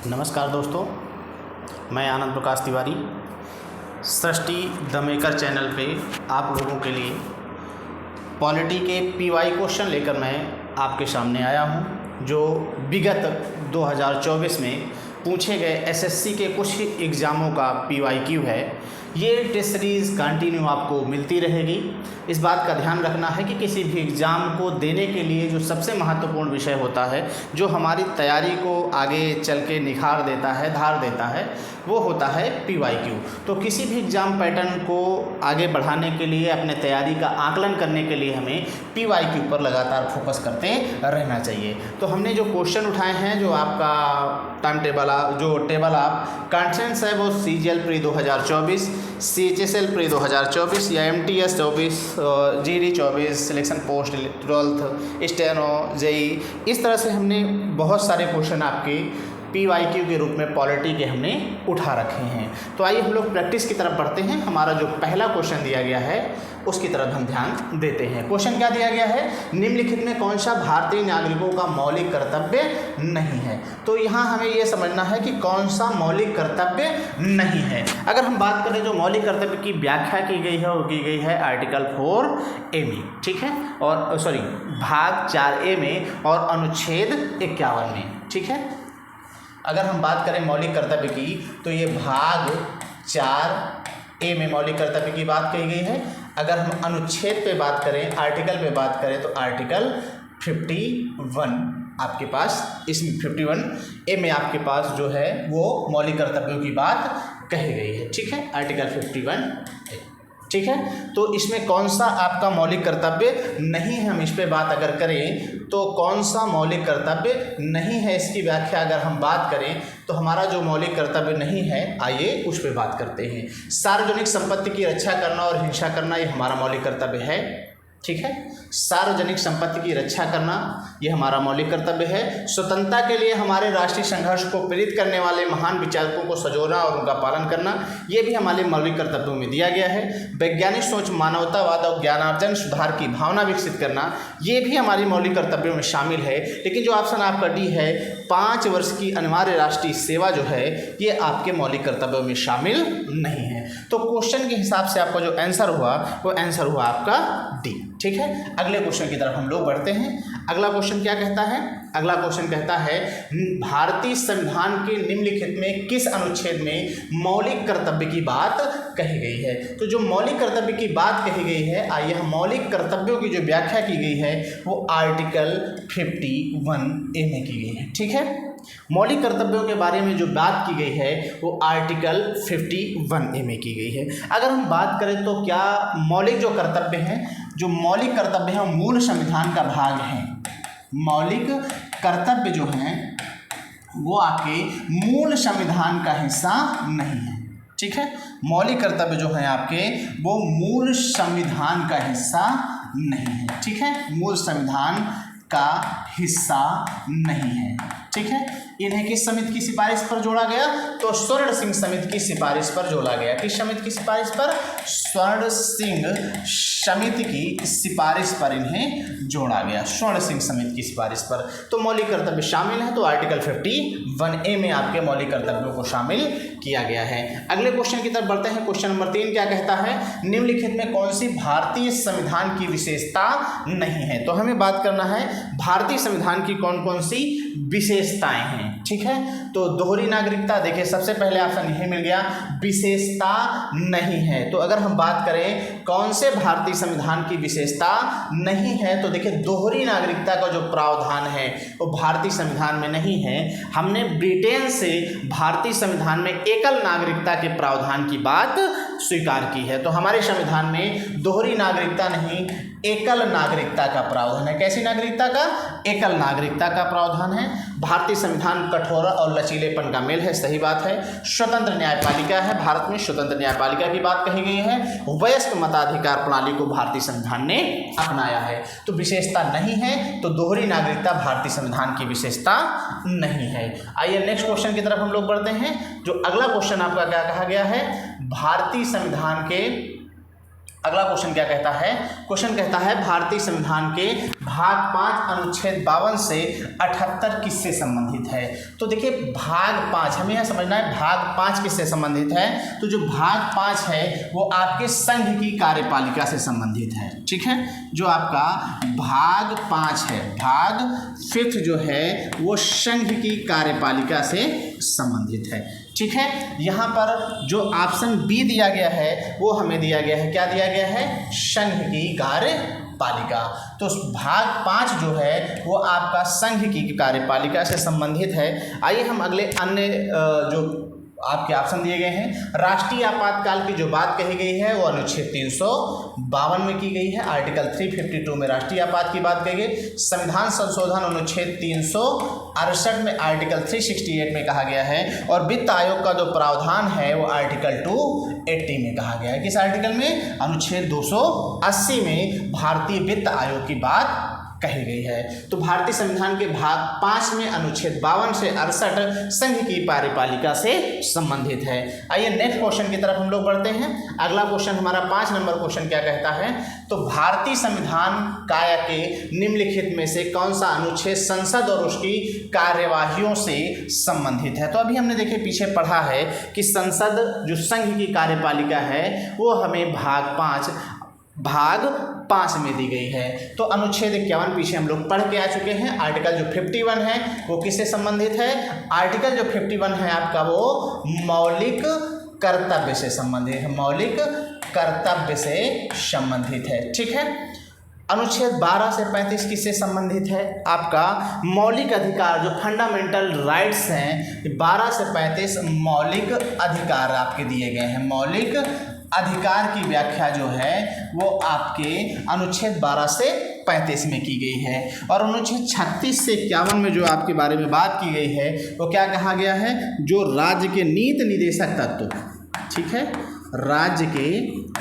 नमस्कार दोस्तों, मैं आनंद प्रकाश तिवारी सृष्टि द मेकर चैनल पे आप लोगों के लिए पॉलिटी के पीवाई क्वेश्चन लेकर मैं आपके सामने आया हूं, जो विगत 2024 में पूछे गए एसएससी के कुछ एग्ज़ामों का पीवाईक्यू है। ये टेस्ट सीरीज़ कंटिन्यू आपको मिलती रहेगी। इस बात का ध्यान रखना है कि किसी भी एग्ज़ाम को देने के लिए जो सबसे महत्वपूर्ण विषय होता है, जो हमारी तैयारी को आगे चल के निखार देता है, धार देता है, वो होता है पीवाईक्यू। तो किसी भी एग्ज़ाम पैटर्न को आगे बढ़ाने के लिए, अपने तैयारी का आकलन करने के लिए हमें पीवाईक्यू पर लगातार फोकस करते रहना चाहिए। तो हमने जो क्वेश्चन उठाए हैं, जो आपका टाइम टेबल, जो टेबल आप कंटेंट्स है, वो CGL प्री 2024, CHSL प्री 2024 या MTS 24, GD 24, selection post 12th, steno, JE, इस तरह से हमने बहुत सारे क्वेश्चन आपके पीवाईक्यू के रूप में पॉलिटी के हमने उठा रखे हैं। तो आइए हम लोग प्रैक्टिस की तरफ बढ़ते हैं। हमारा जो पहला क्वेश्चन दिया गया है उसकी तरफ हम ध्यान देते हैं। क्वेश्चन क्या दिया गया है? निम्नलिखित में कौन सा भारतीय नागरिकों का मौलिक कर्तव्य नहीं है? तो यहाँ हमें ये समझना है कि कौन सा मौलिक कर्तव्य नहीं है। अगर हम बात करें, जो मौलिक कर्तव्य की व्याख्या की गई है वो की गई है आर्टिकल 4A में, ठीक है, और भाग 4A में और अनुच्छेद 51 में, ठीक है। अगर हम बात करें मौलिक कर्तव्य की, तो ये भाग 4A में मौलिक कर्तव्य की बात कही गई है। अगर हम अनुच्छेद पे बात करें, आर्टिकल पे बात करें, तो आर्टिकल 51 आपके पास, इसमें 51A में आपके पास जो है वो मौलिक कर्तव्यों की बात कही गई है, ठीक है, आर्टिकल 51A, ठीक है। तो इसमें कौन सा आपका मौलिक कर्तव्य नहीं है, हम इस पे बात अगर करें तो कौन सा मौलिक कर्तव्य नहीं है, इसकी व्याख्या अगर हम बात करें तो हमारा जो मौलिक कर्तव्य नहीं है, आइए उस पे बात करते हैं। सार्वजनिक संपत्ति की रक्षा करना और हिंसा करना, ये हमारा मौलिक कर्तव्य है, ठीक है। सार्वजनिक संपत्ति की रक्षा करना ये हमारा मौलिक कर्तव्य है। स्वतंत्रता के लिए हमारे राष्ट्रीय संघर्ष को प्रेरित करने वाले महान विचारकों को सजोना और उनका पालन करना, ये भी हमारे मौलिक कर्तव्यों में दिया गया है। वैज्ञानिक सोच, मानवतावाद और ज्ञानार्जन सुधार की भावना विकसित करना, ये भी हमारी मौलिक कर्तव्यों में शामिल है। लेकिन जो ऑप्शन आपका डी है, 5 वर्ष की अनिवार्य राष्ट्रीय सेवा जो है, ये आपके मौलिक कर्तव्यों में शामिल नहीं है। तो क्वेश्चन के हिसाब से आपका जो आंसर हुआ वो आंसर हुआ आपका डी, ठीक है। अगले क्वेश्चन की तरफ हम लोग बढ़ते हैं। अगला क्वेश्चन क्या कहता है? अगला क्वेश्चन कहता है, भारतीय संविधान के निम्नलिखित में किस अनुच्छेद में मौलिक कर्तव्य की बात कही गई है? तो जो मौलिक कर्तव्य की बात कही गई है, आइए हम मौलिक कर्तव्यों की जो व्याख्या की गई है वो आर्टिकल 51A में की गई है, ठीक है। मौलिक कर्तव्यों के बारे में जो बात की गई है वो आर्टिकल 51A में की गई है। अगर हम बात करें तो क्या मौलिक जो कर्तव्य हैं, जो मौलिक कर्तव्य हैं मूल संविधान का भाग है। मौलिक कर्तव्य जो हैं वो आपके मूल संविधान का हिस्सा नहीं है, ठीक है। मौलिक कर्तव्य जो हैं आपके वो मूल संविधान का हिस्सा नहीं है, ठीक है, मूल संविधान का हिस्सा नहीं है, ठीक है। इन्हें किस समिति की सिफारिश पर जोड़ा गया? तो स्वर्ण सिंह समिति की सिफारिश पर जोड़ा गया। किस समिति की सिफारिश पर? स्वर्ण सिंह समिति की सिफारिश पर इन्हें जोड़ा गया, स्वर्ण सिंह समिति की सिफारिश पर। तो मौलिक कर्तव्य शामिल है, तो आर्टिकल 51A में आपके मौलिक कर्तव्यों को शामिल किया गया है। अगले क्वेश्चन की तरफ बढ़ते हैं। क्वेश्चन नंबर 3 क्या कहता है? निम्नलिखित में कौन सी भारतीय संविधान की विशेषता नहीं है? तो हमें बात करना है भारतीय संविधान की कौन कौन सी विशेषताएं हैं, ठीक है। तो दोहरी नागरिकता, देखिए सबसे पहले ऑप्शन यही मिल गया, विशेषता नहीं है। तो अगर हम बात करें कौन से भारतीय संविधान की विशेषता नहीं है, तो देखिए दोहरी नागरिकता का जो प्रावधान है वो भारतीय संविधान में नहीं है। हमने ब्रिटेन से भारतीय संविधान में एकल नागरिकता के प्रावधान की बात स्वीकार की है। तो हमारे संविधान में दोहरी नागरिकता नहीं, एकल नागरिकता का प्रावधान है। कैसी नागरिकता का? एकल नागरिकता का प्रावधान है। भारतीय संविधान कठोर और लचीलेपन का मेल है, सही बात है। स्वतंत्र न्यायपालिका है, भारत में स्वतंत्र न्यायपालिका की बात कही गई है। वयस्क मताधिकार प्रणाली को भारतीय संविधान ने अपनाया है। तो विशेषता नहीं है, तो दोहरी नागरिकता भारतीय संविधान की विशेषता नहीं है। आइए नेक्स्ट क्वेश्चन की तरफ हम लोग बढ़ते हैं। जो अगला क्वेश्चन आपका क्या कहा गया है? भारतीय संविधान के अगला क्वेश्चन क्या कहता है? क्वेश्चन कहता है भारतीय संविधान के भाग 5 अनुच्छेद 52 से 78 किससे संबंधित है? तो देखिए भाग 5 हमें यह समझना है भाग 5 किससे संबंधित है। तो जो भाग 5 है वो आपके संघ की कार्यपालिका से संबंधित है। ठीक है, जो आपका भाग 5 है, भाग 5 जो है वो संघ की कार्यपालिका से संबंधित है। ठीक है, यहाँ पर जो ऑप्शन बी दिया गया है वो हमें दिया गया है, क्या दिया गया है? संघ की कार्यपालिका। तो भाग 5 जो है वो आपका संघ की कार्यपालिका से संबंधित है। आइए हम अगले अन्य जो आपके ऑप्शन दिए गए हैं। राष्ट्रीय आपातकाल की जो बात कही गई है वो अनुच्छेद 352 में की गई है। आर्टिकल 352 में राष्ट्रीय आपात की बात कही गई। संविधान संशोधन अनुच्छेद 368 में आर्टिकल 368 में कहा गया है। और वित्त आयोग का जो प्रावधान है वो आर्टिकल 280 में कहा गया है। किस आर्टिकल में? अनुच्छेद 280 में भारतीय वित्त आयोग की बात कही गई है। तो भारतीय संविधान के भाग 5 में अनुच्छेद 52 से 68 संघ की कार्यपालिका से संबंधित है। आइए नेक्स्ट क्वेश्चन की तरफ हम लोग बढ़ते हैं। अगला क्वेश्चन हमारा 5 नंबर क्वेश्चन क्या कहता है? तो भारतीय संविधान काया के निम्नलिखित में से कौन सा अनुच्छेद संसद और उसकी कार्यवाहियों से संबंधित है? तो अभी हमने देखिए पीछे पढ़ा है कि संसद जो संघ की कार्यपालिका है वो हमें भाग 5 में दी गई है। तो अनुच्छेद 51 पीछे हम लोग पढ़ के आ चुके हैं। आर्टिकल जो 51 है वो किससे संबंधित है? आर्टिकल जो 51 है आपका वो मौलिक कर्तव्य से संबंधित है, मौलिक कर्तव्य से संबंधित है। ठीक है, अनुच्छेद 12 से 35 किससे संबंधित है? आपका मौलिक अधिकार जो फंडामेंटल राइट्स हैं 12 से 35 मौलिक अधिकार आपके दिए गए हैं। मौलिक अधिकार की व्याख्या जो है वो आपके अनुच्छेद 12 से 35 में की गई है। और अनुच्छेद 36 से 51 में जो आपके बारे में बात की गई है वो क्या कहा गया है? जो राज्य के नीति निर्देशक तत्व, ठीक है, राज्य के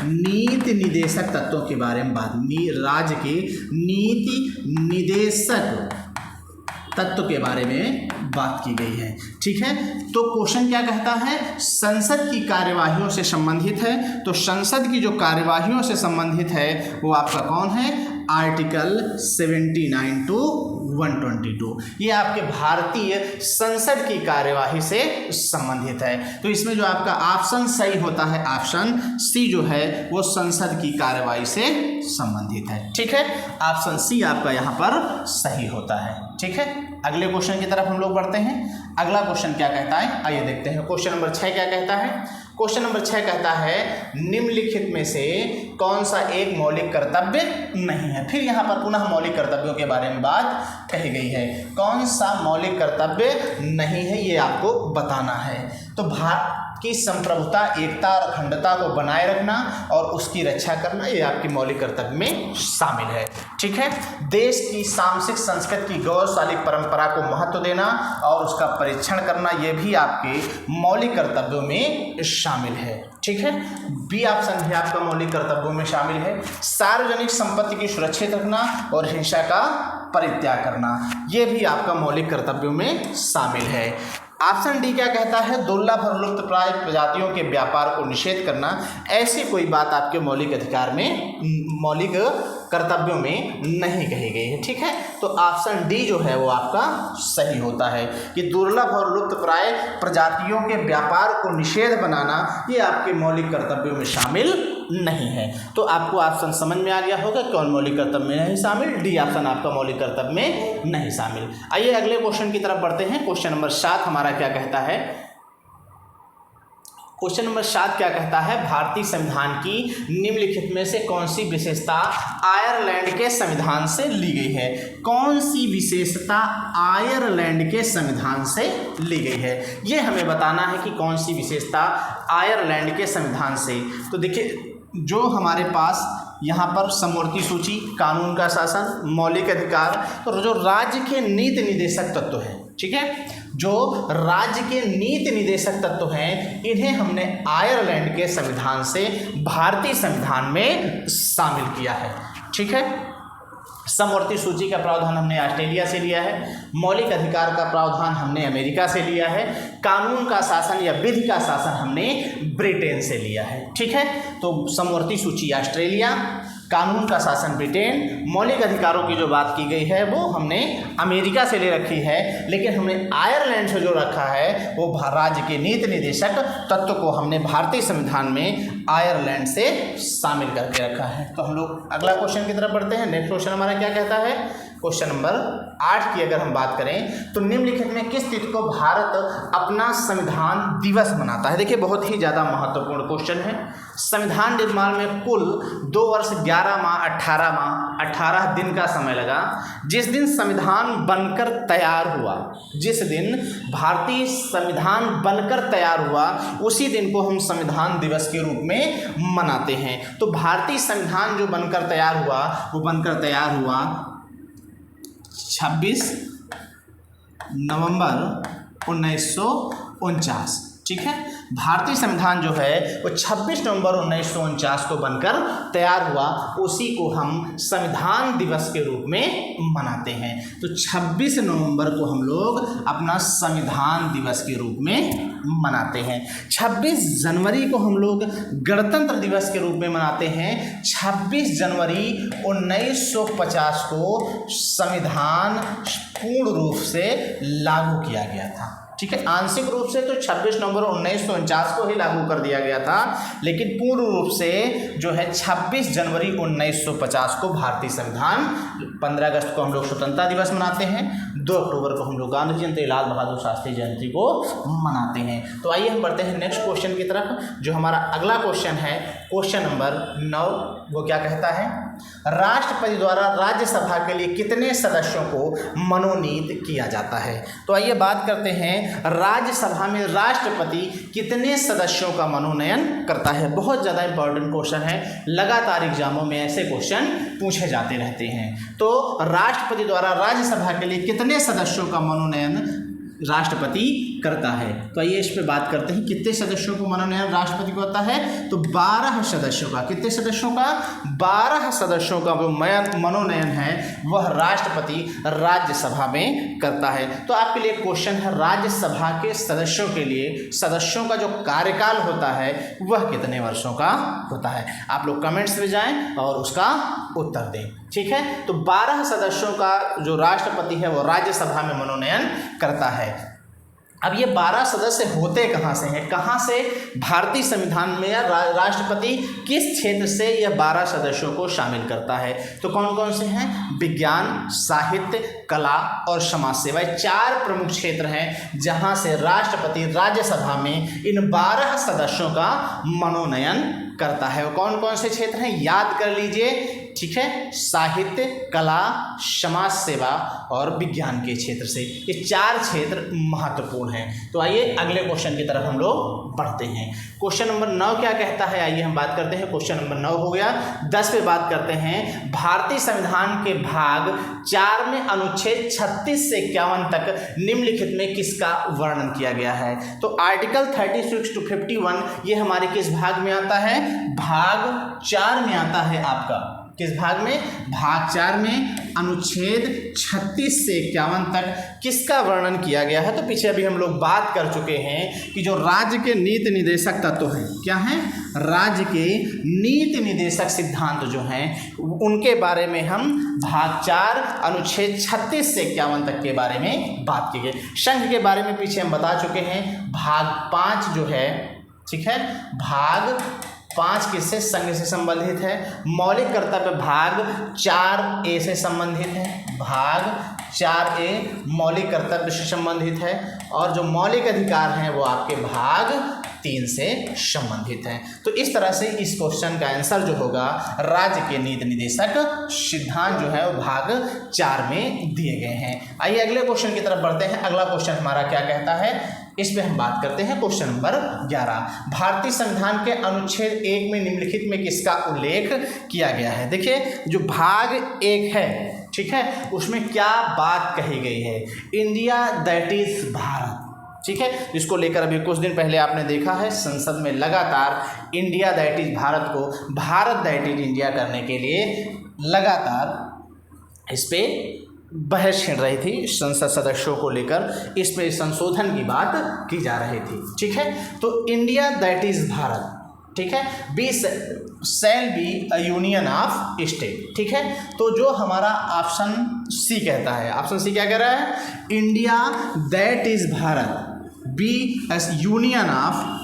नीति निर्देशक तत्वों के बारे में बात, राज्य के नीति निर्देशक तत्व के बारे में बात की गई है। ठीक है, तो क्वेश्चन क्या कहता है? संसद की कार्यवाहियों से संबंधित है। तो संसद की जो कार्यवाहियों से संबंधित है वो आपका कौन है? Article 79 to 122। ये आपके भारतीय संसद की कार्यवाही से संबंधित है। तो इसमें जो आपका ऑप्शन सही होता है, ऑप्शन सी जो है वो संसद की कार्यवाही से संबंधित है। ठीक है, ऑप्शन सी आपका यहाँ पर सही होता है। ठीक है, अगले क्वेश्चन की तरफ हम लोग बढ़ते हैं। अगला क्वेश्चन क्या कहता है आइए देखते हैं। क्वेश्चन नंबर 6 क्या कहता है? क्वेश्चन नंबर 6 कहता है निम्नलिखित में से कौन सा एक मौलिक कर्तव्य नहीं है। फिर यहाँ पर पुनः मौलिक कर्तव्यों के बारे में बात कही गई है। कौन सा मौलिक कर्तव्य नहीं है ये आपको बताना है। तो भारत की संप्रभुता, एकता और अखंडता को बनाए रखना और उसकी रक्षा करना ये आपके मौलिक कर्तव्य में शामिल है। ठीक है, देश की सांस्कृतिक संस्कृति की गौरवशाली परंपरा को महत्व देना और उसका परीक्षण करना ये भी आपके मौलिक कर्तव्यों में शामिल है। ठीक है, बी ऑप्शन भी आपका मौलिक कर्तव्यों में शामिल है। सार्वजनिक संपत्ति की सुरक्षित रखना और हिंसा का परित्याग करना ये भी आपका मौलिक कर्तव्यों में शामिल है। ऑप्शन डी क्या कहता है? दुर्लभ और लुप्तप्राय प्रजातियों के व्यापार को निषेध करना। ऐसी कोई बात आपके मौलिक अधिकार में, मौलिक कर्तव्यों में नहीं कही गई है। ठीक है, तो ऑप्शन डी जो है वो आपका सही होता है कि दुर्लभ और लुप्तप्राय प्रजातियों के व्यापार को निषेध बनाना ये आपके मौलिक कर्तव्यों में शामिल नहीं है। तो आपको ऑप्शन समझ में आ गया होगा कौन मौलिक कर्तव्य में नहीं शामिल? डी ऑप्शन आपका मौलिक कर्तव्य में नहीं शामिल। आइए अगले क्वेश्चन की तरफ बढ़ते हैं। क्वेश्चन नंबर 7 हमारा क्या कहता है? क्वेश्चन नंबर 7 क्या कहता है? भारतीय संविधान की निम्नलिखित में से कौन सी विशेषता आयरलैंड के संविधान से ली गई है? कौन सी विशेषता आयरलैंड के संविधान से ली गई है ये हमें बताना है कि कौन सी विशेषता आयरलैंड के संविधान से। तो देखिए जो हमारे पास यहाँ पर समवर्ती सूची, कानून का शासन, मौलिक अधिकार, तो जो राज्य के नीति निर्देशक तत्व हैं, ठीक है, जो राज्य के नीति निर्देशक तत्व हैं इन्हें हमने आयरलैंड के संविधान से भारतीय संविधान में शामिल किया है। ठीक है, समवर्ती सूची का प्रावधान हमने ऑस्ट्रेलिया से लिया है, मौलिक अधिकार का प्रावधान हमने अमेरिका से लिया है, कानून का शासन या विधि का शासन हमने ब्रिटेन से लिया है। ठीक है, तो समवर्ती सूची ऑस्ट्रेलिया, कानून का शासन ब्रिटेन, मौलिक अधिकारों की जो बात की गई है वो हमने अमेरिका से ले रखी है, लेकिन हमने आयरलैंड से जो रखा है वो राज्य के नीति निर्देशक तत्व को हमने भारतीय संविधान में आयरलैंड से शामिल करके रखा है। तो हम लोग अगला क्वेश्चन की तरफ बढ़ते हैं। नेक्स्ट क्वेश्चन हमारा क्या कहता है, क्वेश्चन नंबर 8 की अगर हम बात करें तो निम्नलिखित में किस तिथि को भारत अपना संविधान दिवस मनाता है। देखिए बहुत ही ज़्यादा महत्वपूर्ण क्वेश्चन है। संविधान निर्माण में कुल 2 वर्ष 11 माह 18 दिन का समय लगा। जिस दिन संविधान बनकर तैयार हुआ, जिस दिन भारतीय संविधान बनकर तैयार हुआ, उसी दिन को हम संविधान दिवस के रूप में मनाते हैं। तो भारतीय संविधान जो बनकर तैयार हुआ वो बनकर तैयार हुआ 26 नवंबर 1949। ठीक है, भारतीय संविधान जो है वो 26 नवंबर 1949 को बनकर तैयार हुआ, उसी को हम संविधान दिवस के रूप में मनाते हैं। तो 26 नवंबर को हम लोग अपना संविधान दिवस के रूप में मनाते हैं। 26 जनवरी को हम लोग गणतंत्र दिवस के रूप में मनाते हैं। 26 जनवरी 1950 को संविधान पूर्ण रूप से लागू किया गया था। ठीक है, आंशिक रूप से तो 26 नवंबर 1949 को ही लागू कर दिया गया था, लेकिन पूर्ण रूप से जो है 26 जनवरी 1950 को भारतीय संविधान, 15 अगस्त को हम लोग स्वतंत्रता दिवस मनाते हैं, 2 अक्टूबर को हम लोग गांधी जयंती, लाल बहादुर शास्त्री जयंती को मनाते हैं। तो आइए हम बढ़ते हैं नेक्स्ट क्वेश्चन की तरफ। जो हमारा अगला क्वेश्चन है, क्वेश्चन नंबर 9, वो क्या कहता है, राष्ट्रपति द्वारा राज्यसभा के लिए कितने सदस्यों को मनोनीत किया जाता है। तो आइए बात करते हैं राज्यसभा में राष्ट्रपति कितने सदस्यों का मनोनयन करता है। बहुत ज़्यादा इंपॉर्टेंट क्वेश्चन है, लगातार एग्जामों में ऐसे क्वेश्चन पूछे जाते रहते हैं। तो राष्ट्रपति द्वारा राज्यसभा के लिए कितने सदस्यों का मनोनयन राष्ट्रपति करता है। तो आइए इस पे बात करते हैं, कितने सदस्यों को मनोनयन राष्ट्रपति को होता है। तो 12 सदस्यों का, कितने सदस्यों का, 12 सदस्यों का जो मनोनयन है वह राष्ट्रपति राज्यसभा में करता है। तो आपके लिए क्वेश्चन है, राज्यसभा के सदस्यों के लिए सदस्यों का जो कार्यकाल होता है वह कितने वर्षों का होता है। आप लोग कमेंट्स में जाएं और उसका उत्तर दें। ठीक है, तो 12 सदस्यों का जो राष्ट्रपति है वो राज्यसभा में मनोनयन करता है। अब ये 12 सदस्य होते कहाँ से हैं, कहाँ से भारतीय संविधान में या राष्ट्रपति किस क्षेत्र से यह 12 सदस्यों को शामिल करता है। तो कौन कौन से हैं, विज्ञान, साहित्य, कला और समाज सेवा, 4 प्रमुख क्षेत्र हैं जहाँ से राष्ट्रपति राज्यसभा में इन 12 सदस्यों का मनोनयन करता है। वो कौन कौन से क्षेत्र हैं, याद कर लीजिए। ठीक है, साहित्य, कला, समाज सेवा और विज्ञान के क्षेत्र से, ये 4 क्षेत्र महत्वपूर्ण हैं। तो आइए अगले क्वेश्चन की तरफ हम लोग बढ़ते हैं। क्वेश्चन नंबर 9 क्या कहता है, आइए हम बात करते हैं। क्वेश्चन नंबर 9 हो गया। 10 पे बात करते हैं। भारतीय संविधान के भाग 4 में अनुच्छेद 36 से 51 तक निम्नलिखित में किसका वर्णन किया गया है। तो आर्टिकल 36 to 51 ये हमारे किस भाग में आता है, भाग 4 में आता है। आपका किस भाग में, भाग 4 में अनुच्छेद 36 से 51 तक किसका वर्णन किया गया है। तो पीछे अभी हम लोग बात कर चुके हैं कि जो राज्य के नीति निर्देशक तत्व हैं, क्या हैं, राज्य के नीति निर्देशक सिद्धांत जो हैं उनके बारे में हम भाग 4 अनुच्छेद 36 से 51 तक के बारे में बात की गई। संघ के बारे में पीछे हम बता चुके हैं। भाग 5 जो है, ठीक है, भाग 5 किससे, संघ से संबंधित है। मौलिक कर्तव्य भाग 4A से संबंधित है, भाग 4A मौलिक कर्तव्य से संबंधित है। और जो मौलिक अधिकार हैं वो आपके भाग 3 से संबंधित हैं। तो इस तरह से इस क्वेश्चन का आंसर जो होगा, राज्य के नीति निर्देशक सिद्धांत जो है वो भाग 4 में दिए गए हैं। आइए अगले क्वेश्चन की तरफ बढ़ते हैं। अगला क्वेश्चन हमारा क्या कहता है, इस पे हम बात करते हैं। क्वेश्चन नंबर 11, भारतीय संविधान के अनुच्छेद 1 में निम्नलिखित में किसका उल्लेख किया गया है। देखिए जो भाग 1 है, ठीक है, उसमें क्या बात कही गई है, इंडिया दैट इज भारत। ठीक है, जिसको लेकर अभी कुछ दिन पहले आपने देखा है संसद में लगातार इंडिया दैट इज भारत को भारत दैट इज इंडिया करने के लिए लगातार इस पे बहस छिड़ रही थी संसद सदस्यों को लेकर, इस पे संशोधन की बात की जा रही थी। ठीक है, तो इंडिया दैट इज भारत, ठीक है, be shall be a union of state. ठीक है, तो जो हमारा ऑप्शन सी कहता है, ऑप्शन सी क्या कह रहा है, India that is Bharat be as union of,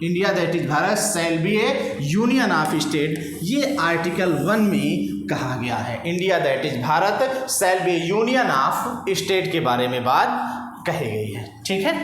India that is Bharat shall be a union of state. ये आर्टिकल 1 में कहा गया है, India that is Bharat shall be union of state के बारे में बात कही गई है। ठीक है,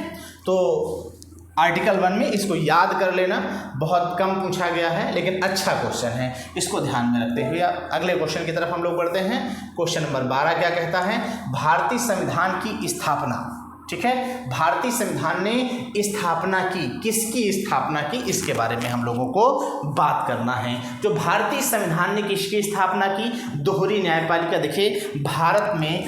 तो आर्टिकल 1 में इसको याद कर लेना, बहुत कम पूछा गया है लेकिन अच्छा क्वेश्चन है, इसको ध्यान में रखते हुए अगले क्वेश्चन की तरफ हम लोग बढ़ते हैं। क्वेश्चन नंबर 12 क्या कहता है, भारतीय संविधान की स्थापना। ठीक है, भारतीय संविधान ने स्थापना की, किसकी स्थापना की, इसके बारे में हम लोगों को बात करना है। जो भारतीय संविधान ने किसकी स्थापना की, दोहरी न्यायपालिका। देखिए, भारत में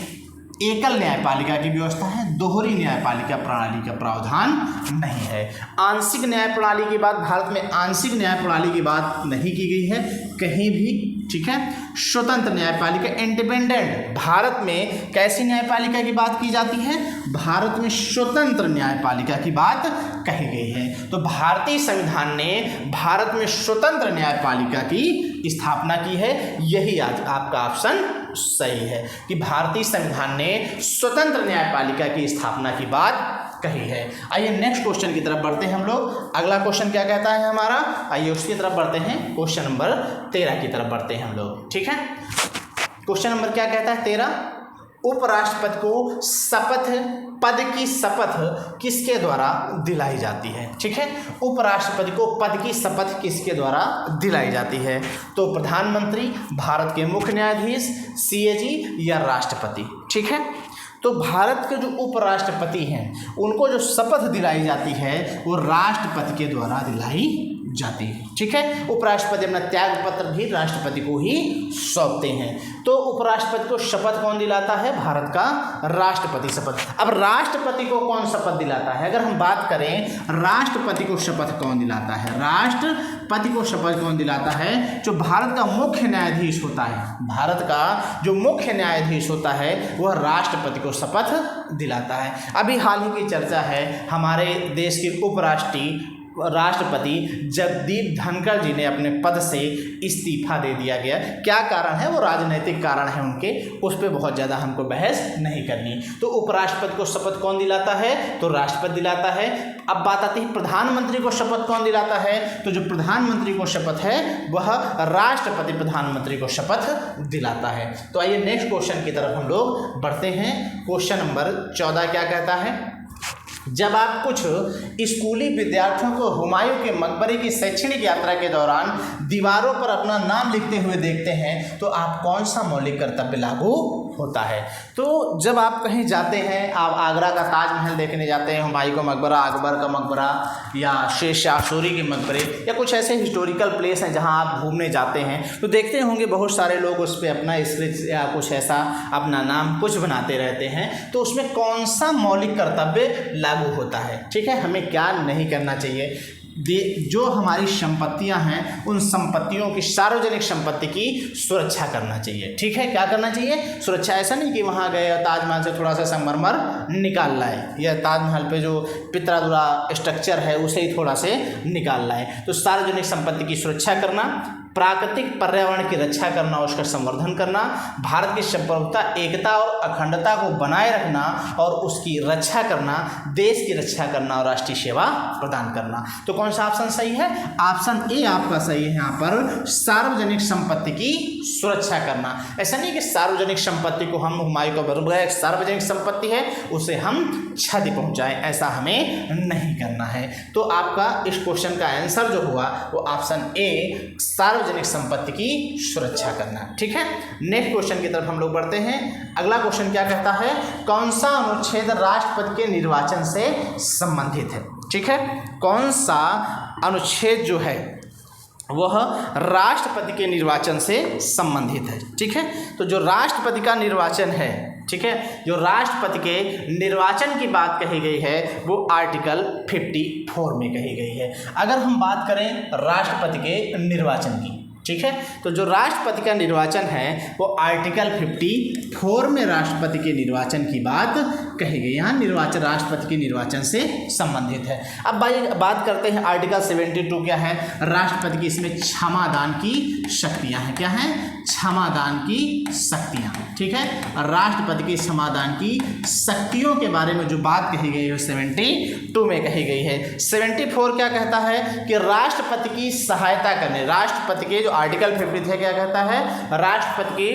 एकल न्यायपालिका की व्यवस्था है, दोहरी न्यायपालिका प्रणाली का प्रावधान नहीं है। आंशिक न्याय प्रणाली की बात, भारत में आंशिक न्याय प्रणाली की बात नहीं की गई है कहीं भी। ठीक है, स्वतंत्र न्यायपालिका इंडिपेंडेंट, भारत में कैसी न्यायपालिका की बात की जाती है, भारत में स्वतंत्र न्यायपालिका की बात कही गई है। तो भारतीय संविधान ने भारत में स्वतंत्र न्यायपालिका की स्थापना की है, यही आज आपका ऑप्शन सही है कि भारतीय संविधान ने स्वतंत्र न्यायपालिका की स्थापना की बात कही है। आइए नेक्स्ट क्वेश्चन की तरफ बढ़ते हैं हम लोग। अगला क्वेश्चन क्या कहता है हमारा, आइए उसकी तरफ बढ़ते हैं। क्वेश्चन नंबर 13 की तरफ बढ़ते हैं हम लोग। ठीक है, क्वेश्चन नंबर क्या कहता है 13, उपराष्ट्रपति को पद की शपथ किसके द्वारा दिलाई जाती है। ठीक है, उपराष्ट्रपति को पद की शपथ किसके द्वारा दिलाई जाती है, तो प्रधानमंत्री, भारत के मुख्य न्यायाधीश, सीएजी या राष्ट्रपति। ठीक है, तो भारत के जो उपराष्ट्रपति हैं उनको जो शपथ दिलाई जाती है वो राष्ट्रपति के द्वारा दिलाई जाती है। ठीक है, उपराष्ट्रपति अपना त्याग पत्र भी राष्ट्रपति को ही सौंपते हैं। तो उपराष्ट्रपति को शपथ कौन दिलाता है, भारत का राष्ट्रपति शपथ। अब राष्ट्रपति को कौन शपथ दिलाता है, अगर हम बात करें राष्ट्रपति को शपथ कौन दिलाता है, राष्ट्रपति को शपथ कौन दिलाता है, जो भारत का मुख्य न्यायाधीश होता है, भारत का जो मुख्य न्यायाधीश होता है वह राष्ट्रपति को शपथ दिलाता है। अभी हाल ही की चर्चा है, हमारे देश के राष्ट्रपति जगदीप धनखड़ जी ने अपने पद से इस्तीफा दे दिया गया। क्या कारण है, वो राजनीतिक कारण है उनके, उस पर बहुत ज़्यादा हमको बहस नहीं करनी। तो उपराष्ट्रपति को शपथ कौन दिलाता है, तो राष्ट्रपति दिलाता है। अब बात आती है प्रधानमंत्री को शपथ कौन दिलाता है, तो जो प्रधानमंत्री को शपथ है वह राष्ट्रपति प्रधानमंत्री को शपथ दिलाता है। तो आइए नेक्स्ट क्वेश्चन की तरफ हम लोग बढ़ते हैं। क्वेश्चन नंबर 14 क्या कहता है, जब आप कुछ स्कूली विद्यार्थियों को हुमायूं के मकबरे की शैक्षणिक यात्रा के दौरान दीवारों पर अपना नाम लिखते हुए देखते हैं तो आप कौन सा मौलिक कर्तव्य लागू होता है। तो जब आप कहीं जाते हैं, आप आगरा का ताजमहल देखने जाते हैं, हुमायूं का मकबरा, अकबर का मकबरा या शेर शाह सूरी के मकबरे या कुछ ऐसे हिस्टोरिकल प्लेस हैं जहां आप घूमने जाते हैं, तो देखते होंगे बहुत सारे लोग उस पर अपना स्केच या कुछ ऐसा अपना नाम कुछ बनाते रहते हैं। तो उसमें कौन सा मौलिक कर्तव्य लागू होता है। ठीक है, हमें क्या नहीं करना चाहिए, जो हमारी संपत्तियां हैं उन संपत्तियों की, सार्वजनिक संपत्ति की सुरक्षा करना चाहिए। ठीक है, क्या करना चाहिए, सुरक्षा। ऐसा नहीं कि वहां गए ताजमहल से थोड़ा सा संगमरमर निकाल लाए या ताजमहल पे जो पितरादुरा स्ट्रक्चर है उसे ही थोड़ा से निकाल लाए। तो सार्वजनिक संपत्ति की सुरक्षा करना, प्राकृतिक पर्यावरण की रक्षा करना, उसका संवर्धन करना, भारत की संप्रभुता, एकता और अखंडता को बनाए रखना और उसकी रक्षा करना, देश की रक्षा करना और राष्ट्रीय सेवा प्रदान करना। तो कौन सा ऑप्शन सही है, ऑप्शन ए आपका सही है। यहाँ पर सार्वजनिक संपत्ति की सुरक्षा करना। ऐसा नहीं कि सार्वजनिक संपत्ति को हम हुमायूं का मकबरा एक सार्वजनिक संपत्ति है उसे हम क्षति पहुंचाएं, ऐसा हमें नहीं करना है। तो आपका इस क्वेश्चन का आंसर जो हुआ वो ऑप्शन ए, सार्वजनिक संपत्ति की सुरक्षा करना। ठीक है, नेक्स्ट क्वेश्चन की तरफ हम लोग बढ़ते हैं। अगला क्वेश्चन क्या कहता है, कौन सा अनुच्छेद राष्ट्रपति के निर्वाचन से संबंधित है। ठीक है, कौन सा अनुच्छेद जो है वह राष्ट्रपति के निर्वाचन से संबंधित है। ठीक है, तो जो राष्ट्रपति का निर्वाचन है, ठीक है, जो राष्ट्रपति के निर्वाचन की बात कही गई है वो आर्टिकल 54 में कही गई है। अगर हम बात करें राष्ट्रपति के निर्वाचन की, ठीक है। तो जो राष्ट्रपति का निर्वाचन है वो आर्टिकल 54 में राष्ट्रपति के निर्वाचन की बात कही गई। यहाँ निर्वाचन राष्ट्रपति के निर्वाचन से संबंधित है। अब भाई बात करते हैं आर्टिकल 72 क्या है। राष्ट्रपति की इसमें क्षमादान की शक्तियाँ हैं। क्या हैं? क्षमादान की शक्तियाँ, ठीक है। राष्ट्रपति की क्षमादान की शक्तियों के बारे में जो बात कही गई है 72 में कही गई है। 74 क्या कहता है कि राष्ट्रपति की सहायता करने, राष्ट्रपति के जो आर्टिकल 50 है क्या कहता है, राष्ट्रपति की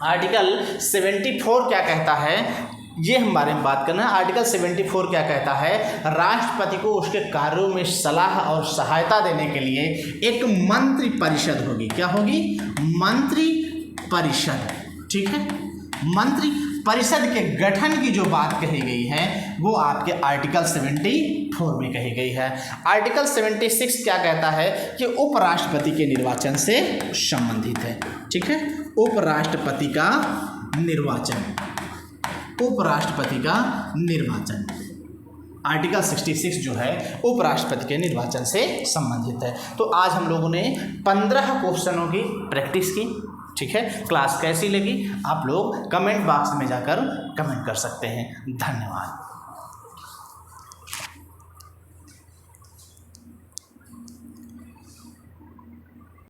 आर्टिकल 74 क्या कहता है, ये हम बारे में बात करना है। आर्टिकल 74 क्या कहता है, राष्ट्रपति को उसके कार्यों में सलाह और सहायता देने के लिए एक मंत्री परिषद होगी। क्या होगी? मंत्री परिषद, ठीक है। मंत्री परिषद के गठन की जो बात कही गई है वो आपके आर्टिकल 74 में कही गई है। आर्टिकल 76 क्या कहता है कि उपराष्ट्रपति के निर्वाचन से संबंधित है, ठीक है। उपराष्ट्रपति का निर्वाचन, उपराष्ट्रपति का निर्वाचन, आर्टिकल 66 जो है उपराष्ट्रपति के निर्वाचन से संबंधित है। तो आज हम लोगों ने 15 क्वेश्चनों की प्रैक्टिस की, ठीक है। क्लास कैसी लगी आप लोग कमेंट बॉक्स में जाकर कमेंट कर सकते हैं। धन्यवाद।